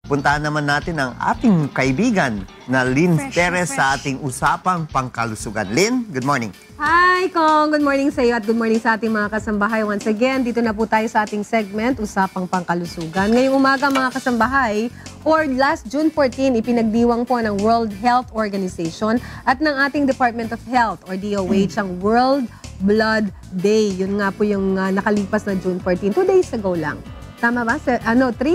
puntahan naman natin ang ating kaibigan na Lynn Perez sa ating usapang pangkalusugan. Lynn, good morning. Hi, Kong. Good morning sa iyo at good morning sa ating mga kasambahay. Once again, dito na po tayo sa ating segment, Usapang Pangkalusugan. Ngayong umaga, mga kasambahay, or last June 14, ipinagdiwang po ng World Health Organization at ng ating Department of Health or DOH ang World Blood Day. Yun nga po yung nakalipas na June 14, 2 days ago lang. Tama ba? 3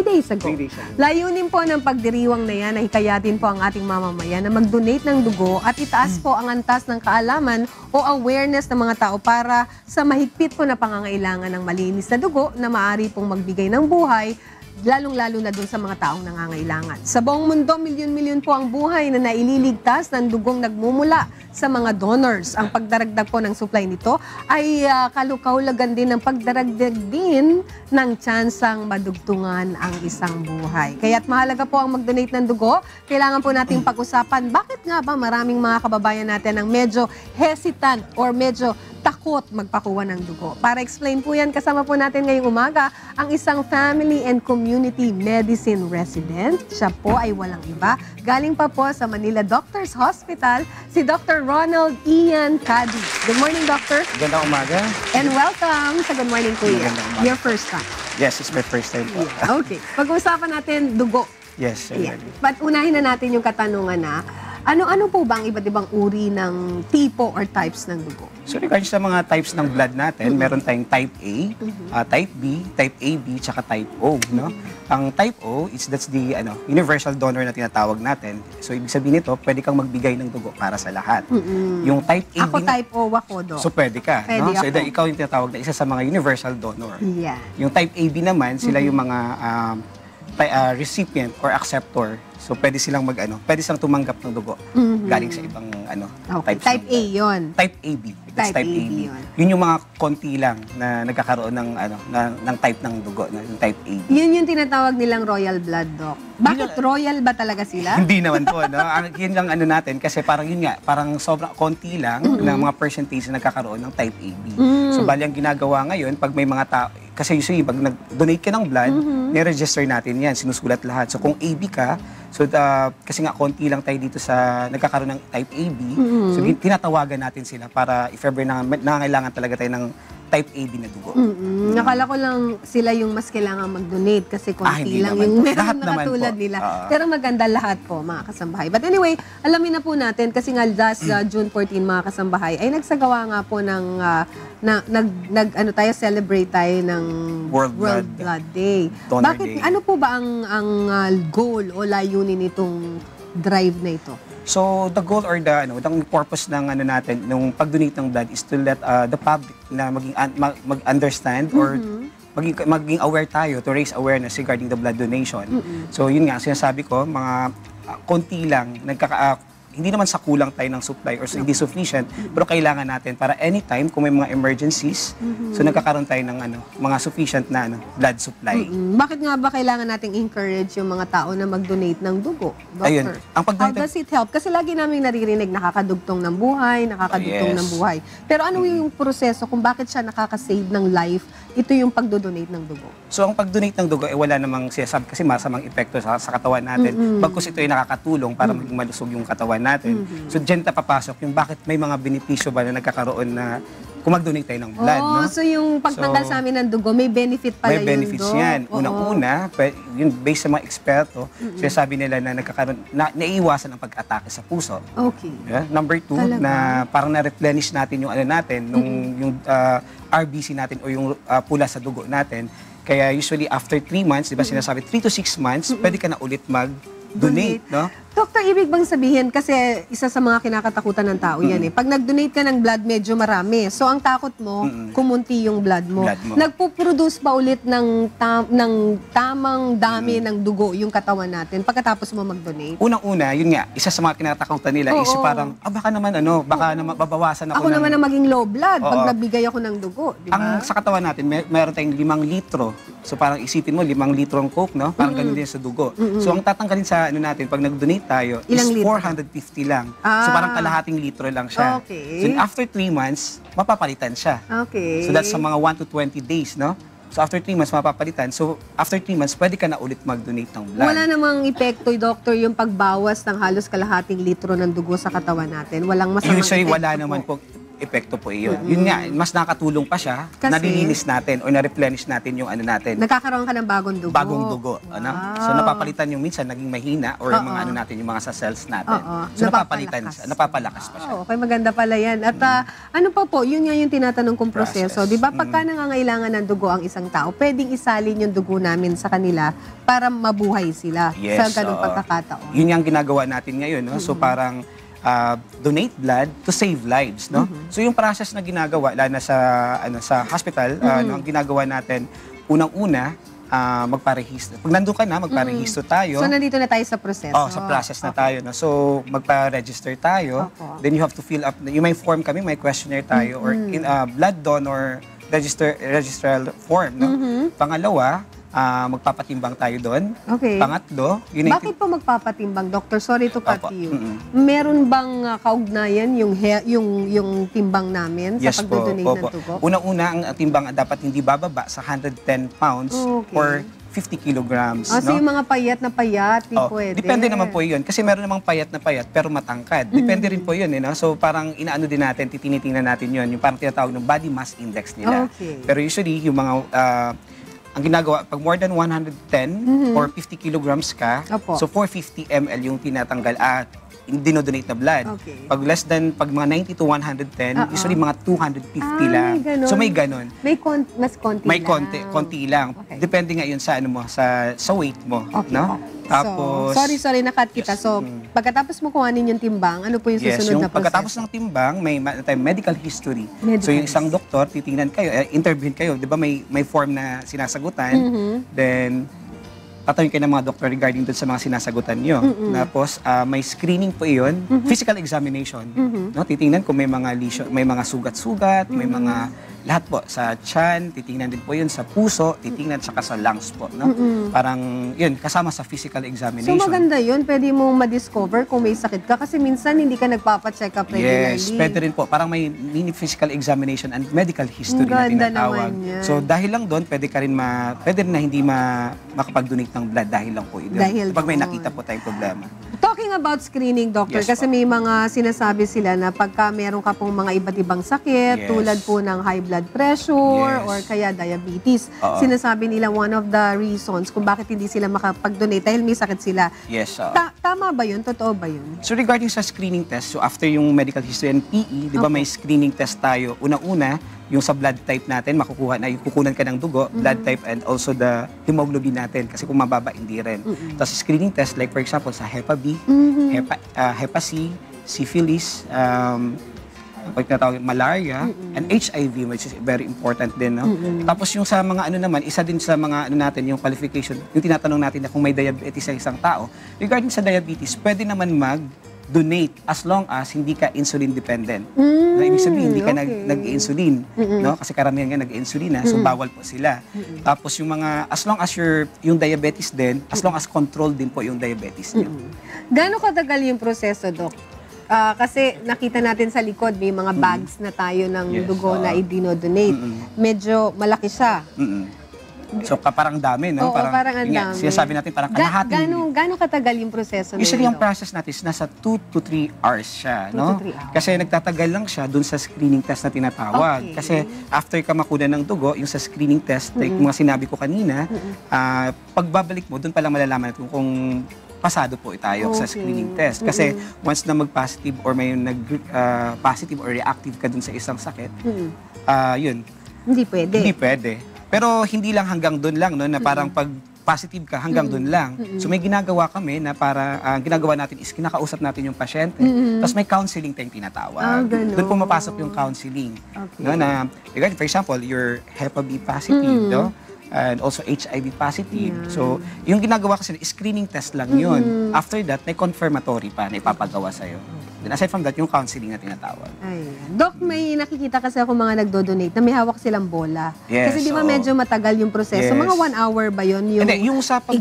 days ago. 3 days ago. Layunin po ng pagdiriwang na yan na hikayatin po ang ating mamamayan na mag-donate ng dugo at itaas po ang antas ng kaalaman o awareness ng mga tao para sa mahigpit po na pangangailangan ng malinis na dugo na maaari pong magbigay ng buhay, lalong-lalo na dun sa mga taong nangangailangan. Sa buong mundo, milyon-milyon po ang buhay na naililigtas ng dugong nagmumula sa mga donors. Ang pagdaragdag po ng supply nito ay kalukaulagan din ng pagdaragdag din ng tsansang madugtungan ang isang buhay. Kaya't mahalaga po ang mag-donate ng dugo. Kailangan po nating pag-usapan, bakit nga ba maraming mga kababayan natin ang medyo hesitant or medyo takot magpakuha ng dugo. Para explain po yan, kasama po natin ngayong umaga ang isang family and community medicine resident. Siya po ay walang iba. Galing pa po sa Manila Doctors Hospital, si Dr. Ronald Ian Cady. Good morning, Doctor. Gandang umaga. And welcome sa Good Morning Kuya. Magandang umaga. Your first time. Yes, it's my first time po. Yeah. Okay. Pag-uusapan natin dugo. Yes, Yeah. exactly. But unahin na natin yung katanungan na, ano po ba ang iba't ibang uri ng tipo or types ng dugo? So regarding sa mga types ng blood natin, meron tayong type A, type B, type AB, tsaka type O. No? Ang type O, that's the universal donor na tinatawag natin. So ibig sabihin nito, pwede kang magbigay ng dugo para sa lahat. Yung type AB, Ako type O, ako do. so pwede ka. Pwede No? So ako. ikaw yung tinatawag na isa sa mga universal donor. Yeah. Yung type AB naman, sila yung mga recipient or acceptor. So pwede silang pwede silang tumanggap ng dugo galing sa ibang Okay. types Type ng A blood. yon. Type AB. That's Type type AB AB. yun. Yun yung mga konti lang na nagkakaroon ng ng type ng dugo, yung type AB. Yun yung tinatawag nilang royal blood, Doc. Bakit royal ba talaga sila? Hindi naman po, no? Yun lang natin kasi parang yun nga, parang sobrang konti lang ng mga percentage na nagkakaroon ng type AB. So bali ang ginagawa ngayon pag may mga tao, kasi usually pag nag-donate ka ng blood, ni-register natin yan, sinusulat lahat. So kung AB ka, so kasi nga konti lang tayo dito sa nagkakaroon ng type AB, so tinatawagan natin sila para if ever nangangailangan talaga tayo ng type AB na dugo. Nakala ko lang sila yung mas kailangan mag-donate kasi konti hindi lang naman yung po. meron Lahat na naman katulad po. nila. Oo. Pero maganda lahat po, mga kasambahay. But anyway, alamin na po natin kasi nga last June 14, mga kasambahay, ay nagsagawa nga po ng celebrate tayo ng World Blood Day. Donor Bakit, Day. ano po ba ang goal o layunin nitong drive na ito? So the goal or the purpose ng natin nung pag-donate ng blood is to let the public na mag-understand or maging aware tayo to raise awareness regarding the blood donation. So yun nga sinasabi ko, mga konti lang hindi naman sa kulang tayo ng supply or hindi sufficient, pero kailangan natin para anytime kung may mga emergencies, so nagkakaroon tayo ng mga sufficient na blood supply. Bakit nga ba kailangan nating encourage yung mga tao na mag-donate ng dugo, Doctor? Ayun, ang How pag-donate does it help? Kasi lagi namin naririnig nakakadugtong ng buhay, nakakadugtong Yes. ng buhay. Pero ano yung proseso kung bakit siya nakakasave ng life? Ito yung pagdodonate ng dugo. So ang pag-donate ng dugo, wala namang sinasabi kasi masamang epekto sa katawan natin. Bagkus ito ay nakakatulong para maging malusog yung katawan natin. So dyan papasok yung bakit may mga benepisyo ba na nagkakaroon na kung mag-donate tayo ng blood. No? So yung pagtanggal sa amin ng dugo, may benefit pala May benefits yun, Doc? yan. Oo. Unang-una, yun based sa mga eksperto, sinasabi nila na nagkakaroon, naiiwasan ang pag-atake sa puso. Okay. Yeah? Number 2, Talaga? na parang na-replenish natin yung yung RBC natin o yung pula sa dugo natin. Kaya usually after 3 months, di ba sinasabi 3 to 6 months, pwede ka na ulit mag-donate, no? Doktor, ibig bang sabihin, kasi isa sa mga kinakatakutan ng tao yan eh. Pag nag-donate ka ng blood, medyo marami. So, ang takot mo, kumunti yung blood mo. Nagpo-produce ba ulit ng tamang dami ng dugo yung katawan natin pagkatapos mo mag-donate? Unang-una, yun nga, isa sa mga kinakatakutan nila is Oo. parang, baka naman baka naman babawasan ako Ako naman ang maging low blood pag Oo. nabigay ako ng dugo, di ba? Ang sa katawan natin, meron tayong 5 litro. So parang isipin mo, 5 litro ang Coke, no? Parang ganun din sa dugo. So ang tatanggalin sa natin, pag nag-donate tayo, Ilang is litro? 450 lang. So parang kalahating litro lang siya. Okay. So after 3 months, mapapalitan siya. Okay. So that's sa mga 1 to 20 days, no? So after 3 months, mapapalitan. So after 3 months, pwede ka na ulit mag-donate ng blood. Wala namang epekto, Doctor, yung pagbawas ng halos kalahating litro ng dugo sa katawan natin. Walang masamang Usually, epekto wala po. naman po epekto po iyon. Yun nga, mas nakatulong pa siya, Kasi- nalilinis natin o na-replenish natin yung ano natin. Nagkakaroon ka ng bagong dugo. Bagong dugo. Ano? So napapalitan yung minsan naging mahina or yung mga ano natin, yung mga sa cells natin. So napapalitan siya, napapalakas pa siya. Okay, maganda pala yan. At ano pa po, yun nga yung tinatanong kong proseso. Process. Di ba, pagka nangangailangan ng dugo ang isang tao, pwedeng isalin yung dugo namin sa kanila para mabuhay sila sa ganung oo. pagkakataon. Yun yung ginagawa natin ngayon. No? So parang donate blood to save lives, no? So yung process na ginagawa lalo na sa hospital, no, ang ginagawa natin unang-una magparehistro. Pag nandun ka na, magparehistro tayo. So, nandito na tayo sa proseso. Sa process na tayo. No? So, magpa-register tayo. Opo. Then you have to fill up, yung may form kami, may questionnaire tayo, or in blood donor registral form. No? Pangalawa, magpapatimbang tayo doon. Okay. Pangatlo, yun yung Bakit po magpapatimbang, Doctor? Sorry to cut Opo. you. Meron bang kaugnayan yung timbang namin Yes sa po, pagdodonate ng opo. dugo? Unang-una, ang timbang dapat hindi bababa sa 110 pounds Okay. or 50 kilograms. So no? yung mga payat na payat, di Oh, pwede. depende naman po yun. Kasi meron namang payat na payat pero matangkad. Depende rin po yun. No? So parang inaano din natin, tinitingnan natin yun. Yung parang tinatawag ng body mass index nila. Okay. Pero usually, yung mga... ang ginagawa, pag more than 110 or 50 kilograms ka, Opo. so 450 ml yung tinatanggal at dinodonate na blood. Okay. Pag less than, pag mga 90 to 110, usually mga 250 lang. may ganon. So may ganon. Mas konti May lang. konti lang. Okay. Depende nga yun sa ano mo, sa weight mo, Okay. no? Tapos So, sorry, nakat kita. So, pagkatapos mo kuhanin yung timbang, ano po yung yes, susunod yung na proseso? pagkatapos ng timbang, may medical history. Medical So yung isang doktor, titingnan kayo, interviewin kayo, 'di ba may form na sinasagutan. Then tatanungin kayo ng mga doktor regarding dun sa mga sinasagutan nyo. Tapos, may screening po iyon, physical examination. No? Titingnan kung may mga lesion, may mga sugat-sugat, may mga lahat po sa tiyan, titingnan din po yun sa puso, titingnan saka sa lungs po. No? Parang yun, kasama sa physical So, examination. maganda yun. Pwede mo ma-discover kung may sakit ka kasi minsan hindi ka nagpapacheck up regularly. Yes, pwede rin po. Parang may mini physical examination and medical history Ang na ganda tinatawag. naman yan. So dahil lang doon, pwede rin na hindi makapag-donate ng blood dahil lang po. Dahil Pag may doon. nakita po tayong problema. Talking about screening, Doctor, Yes, kasi may mga sinasabi sila na pagka meron ka pong mga iba't ibang sakit, Yes. tulad po ng high blood pressure Yes. or kaya diabetes, Oo. sinasabi nila one of the reasons kung bakit hindi sila makapag-donate dahil may sakit sila. Yes. Tama ba yun? Totoo ba yun? So regarding sa screening test, so after yung medical history and PE, di ba may screening test tayo. Una-una, yung sa blood type natin, makukuha na, yung kukunan ka ng dugo, blood type and also the hemoglobin natin. Kasi kung mababa, hindi rin. Tapos screening test, like for example, sa Hepa B, Hepa C, syphilis, pag tinatawag malaria, and HIV, which is very important din. No? Tapos yung sa mga ano naman, isa din sa mga ano natin, yung qualification, yung tinatanong natin na kung may diabetes sa isang tao. Regarding sa diabetes, pwede naman mag-donate as long as hindi ka insulin dependent. No, ibig sabihin, hindi ka okay. nag-insulin. No? Kasi karamihan nga nag-insulin na, so bawal po sila. Tapos yung mga, as long as yung diabetes din, as long as controlled din po yung diabetes niyo. Gano'ng katagal yung proseso, Doc? Kasi nakita natin sa likod, may mga bags na tayo ng Yes, dugo na i-dinodonate. Medyo malaki siya. So parang dami, no? Oo, parang ang yun nga, dami. Sinasabi natin parang kalahati. Gano'ng katagal yung proseso na Usually, yun, ang Doc? process natin is nasa 2 to 3 hours siya, 2 no? to 3 hours. Kasi nagtatagal lang siya dun sa screening test na tinatawag. Okay. Kasi after ka makuha ng dugo, yung sa screening test, like mga sinabi ko kanina, pagbabalik mo, dun pa lang malalaman natin kung pasado po tayo sa Okay. screening test. Kasi once na mag-positive or may nag-positive or reactive ka dun sa isang sakit, yun, Hindi pwede. hindi pwede. Pero hindi lang hanggang doon lang, no, na parang pag positive ka, hanggang doon lang. So may ginagawa kami na para, ginagawa natin is kinakausap natin yung pasyente. Tapos may counseling tayong tinatawag. Ganun. Doon pumapasok yung counseling. Okay. No, na, regarding, for example, you're Hepa B positive, no? And also HIV positive. So, yung ginagawa kasi, screening test lang yun. After that, may confirmatory pa na ipapagawa sa'yo. Then aside from that, yung counseling na tinatawag. Ayan. Doc, may nakikita kasi ako mga nagdo-donate na may hawak silang bola. Yes, Kasi di ba oo. medyo matagal yung proseso? Yes. Mga 1 hour ba yun? Yung, Hindi, yung sa pag-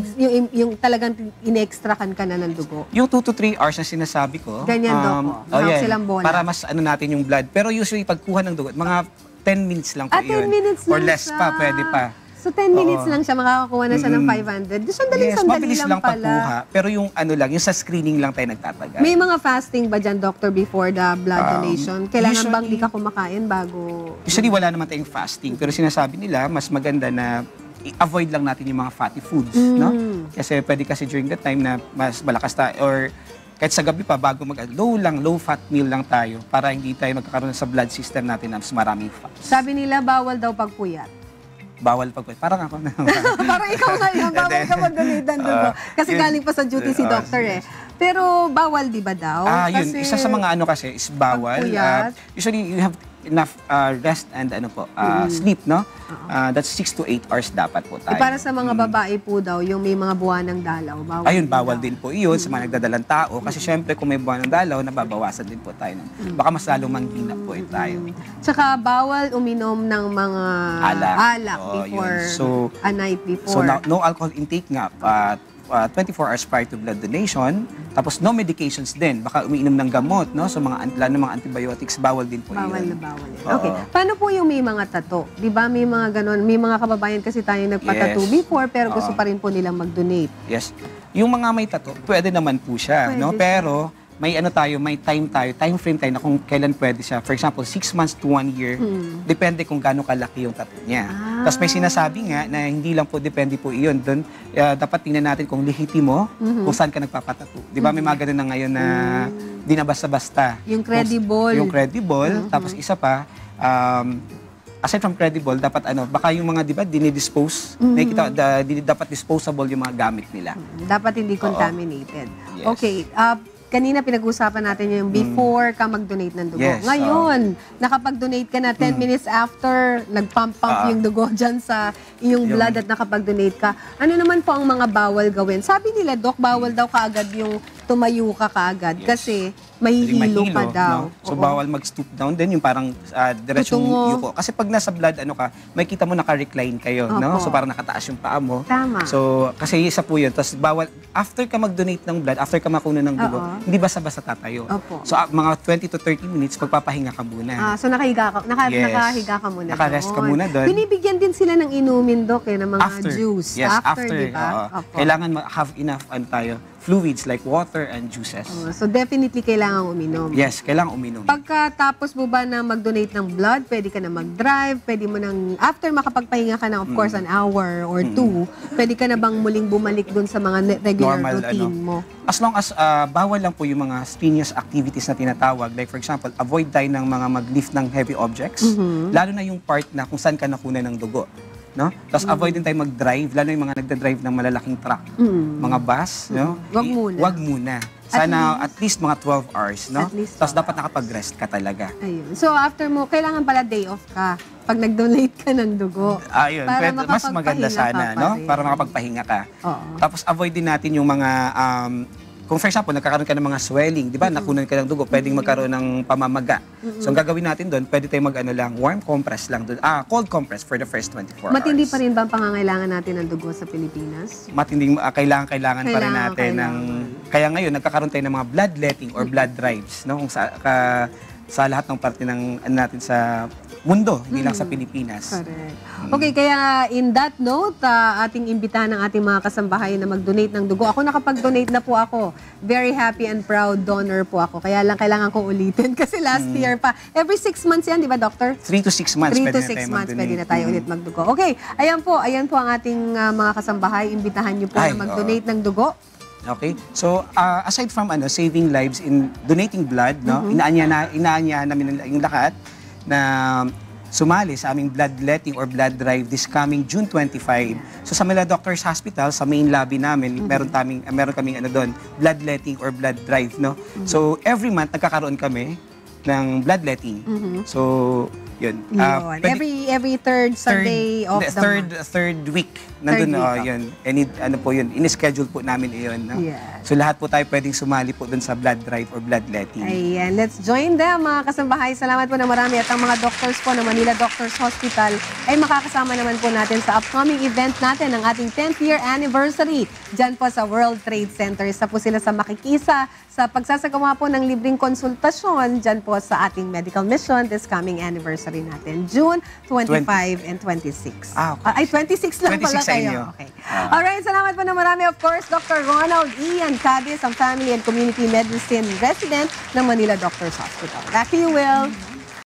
yung talagang in-extrakan ka na ng dugo? Yung 2 to 3 hours na sinasabi ko. Ganyan, Doc, oh. Hawak silang bola. Para mas ano natin yung blood. Pero usually, pagkuha ng dugo, mga 10 minutes lang po 10 yun. minutes Or lang less siya. pa, pwede pa. So 10 minutes lang siya, makakakuha na siya ng 500. Sandali mabilis lang pala. pagkuha. Pero yung ano lang, yung sa screening lang tayo nagtatagal. May mga fasting ba dyan, doctor, before the blood donation? Kailangan bang usually- di ka kumakain bago? Usually wala naman tayong fasting, pero sinasabi nila mas maganda na i-avoid lang natin yung mga fatty foods, no? Kasi pwede kasi during that time na mas malakas tayo or kahit sa gabi pa bago low fat meal lang tayo para hindi tayo magkakaroon sa blood system natin ng mas maraming fats. Sabi nila, bawal daw pagpuyat. Bawal pag parang ako na. Parang ikaw ngayon, bawal ka mag-donate ng dugo. Kasi galing pa sa duty si doctor eh. Pero bawal di ba daw? Yun, isa sa mga ano kasi is bawal. Pagpuyat. Usually you have enough rest and sleep, no? That's 6 to 8 hours dapat po tayo. Para sa mga babae po daw, yung may mga buwan ng dalaw, bawal. Ayun, din bawal daw. din po iyon sa mga nagdadalang tao. Kasi syempre, kung may buwan ng dalaw, nababawasan din po tayo. Baka mas lalong manghina po tayo. Tsaka bawal uminom ng mga alak Oo, before, yun. So, a night before. So, no alcohol intake nga. 24 hours prior to blood donation. Tapos, no medications din. Baka umiinom ng gamot, no? So, lalo ng mga antibiotics, bawal din po Bawal yun. na bawal yan. Oo. Okay. Paano po yung may mga tato? Di ba may mga ganon? May mga kababayan kasi tayo nagpatato Yes. before pero gusto pa rin po nilang mag-donate. Yes. Yung mga may tattoo, pwede naman po siya, Pwede no? siya. Pero may time frame tayo na kung kailan pwede siya. For example, 6 months to 1 year. Depende kung gaano kalaki yung tattoo niya. Tapos may sinasabi nga na hindi lang po depende po iyon. Doon, dapat tingnan natin kung lehitimo, kung saan ka nagpapatattoo. Di ba may mga ganun na ngayon na di na basta-basta. Yung credible. Yung credible. Tapos isa pa, aside from credible, dapat baka yung mga, di ba, dinidispose. Nakikita, dapat disposable yung mga gamit nila. Dapat hindi contaminated. Yes. Okay. Kanina pinag-usapan natin yung before ka mag-donate ng dugo. Yes, Ngayon, nakapag-donate ka na 10 minutes after, nag-pump-pump yung dugo dyan sa iyong blood at nakapag-donate ka. Ano naman po ang mga bawal gawin? Sabi nila, Doc, bawal daw kaagad yung tumayo ka kaagad kasi mahihilo ka daw. No? So, Oo. bawal mag-stoop down din, yung parang diretsong Tutungo. yuko. Kasi pag nasa blood, may kita mo naka-recline kayo, no? Opo. So, parang nakataas yung paa mo. Tama. So, kasi isa po yun. Tapos, bawal, after ka mag-donate ng blood, after ka makunan ng dugo, Oo. hindi basta-basta tatayo. Opo. So, mga 20 to 30 minutes, pagpapahinga ka muna. So nakahiga ka, Yes. nakahiga ka muna Naka-rest ka muna doon. Binibigyan din sila ng inumin, Doc, ng mga After. juice. Yes, after. di ba? Opo. Kailangan have enough fluids like water and juices. So definitely kailangan uminom. Yes, kailangan uminom. Pagkatapos mo ba na mag-donate ng blood, pwede ka na mag-drive, pwede mo nang, after makapagpahinga ka na, of course, an hour or two, pwede ka na bang muling bumalik dun sa mga regular Normal, routine mo? As long as bawal lang po yung mga strenuous activities na tinatawag. Like for example, avoid tayo ng mga mag-lift ng heavy objects. Lalo na yung part na kung saan ka nakunan ng dugo. No? Tapos avoid din tayo mag-drive, lalo yung mga nagda-drive ng malalaking truck. Mga bus, no? Wag muna. Wag muna. Sana at least mga 12 hours, no? At least Tapos 12 dapat nakapag-rest ka talaga. Ayun. So after mo, kailangan pala day off ka pag nag-donate ka ng dugo. Ayun, Para mas maganda makapagpahinga sana, ka pa no? rin. Para makapagpahinga ka. Oo. Tapos avoid din natin yung mga kung for example, nagkakaroon ka ng mga swelling, di ba? Nakunan ka ng dugo, pwedeng magkaroon ng pamamaga. So, ang gagawin natin doon, pwede tayong warm compress lang doon. Cold compress for the first 24 Matindi hours. pa rin ba ang pangangailangan natin ng dugo sa Pilipinas? Matinding, kailangan pa rin natin ng... Kailangan. Kaya ngayon, nagkakaroon tayo ng mga bloodletting or blood drives, no? Kung sa lahat ng parte ng natin sa mundo, hindi lang sa Pilipinas. Correct. Okay, kaya in that note, ating imbitahan ng ating mga kasambahay na mag-donate ng dugo. Ako nakapag-donate na po ako. Very happy and proud donor po ako. Kaya lang kailangan ko ulitin kasi last year pa. Every 6 months yan, di ba, Doctor? 3 to 6 months 3 pwede to na 6 tayo months pwede na mag-donate. tayo ulit magdugo. Okay, ayan po ang ating mga kasambahay. Imbitahan niyo po Ay, na mag-donate ng dugo. Okay? So, aside from saving lives in donating blood, no, inaanyahan namin yung lahat na sumali sa aming bloodletting or blood drive this coming June 25. So sa Manila Doctors Hospital, sa main lobby namin, meron kaming bloodletting or blood drive, no. So every month nagkakaroon kami ng bloodletting. So yun. Yun. Every third Sunday of the month. Third week. Nandun, Third week, yun. Ano po yun, in-schedule po namin yun. No? Yes. So lahat po tayo pwedeng sumali po dun sa blood drive or bloodletting. Ayan, let's join them mga kasambahay. Salamat po na marami at ang mga doctors po ng Manila Doctors Hospital ay makakasama naman po natin sa upcoming event natin ng ating 10th year anniversary dyan po sa World Trade Center. Isa po sila sa makikisa sa pagsasagawa po ng libreng konsultasyon dyan po sa ating medical mission this coming anniversary. anniversary natin. June 25 and 26. Okay. Ay, 26 lang 26 pala sa kayo. inyo. Okay. Alright, salamat po na marami. Of course, Dr. Ronald Ian Cabis, ang Family and Community Medicine Resident ng Manila Doctors Hospital. Back to you, Will.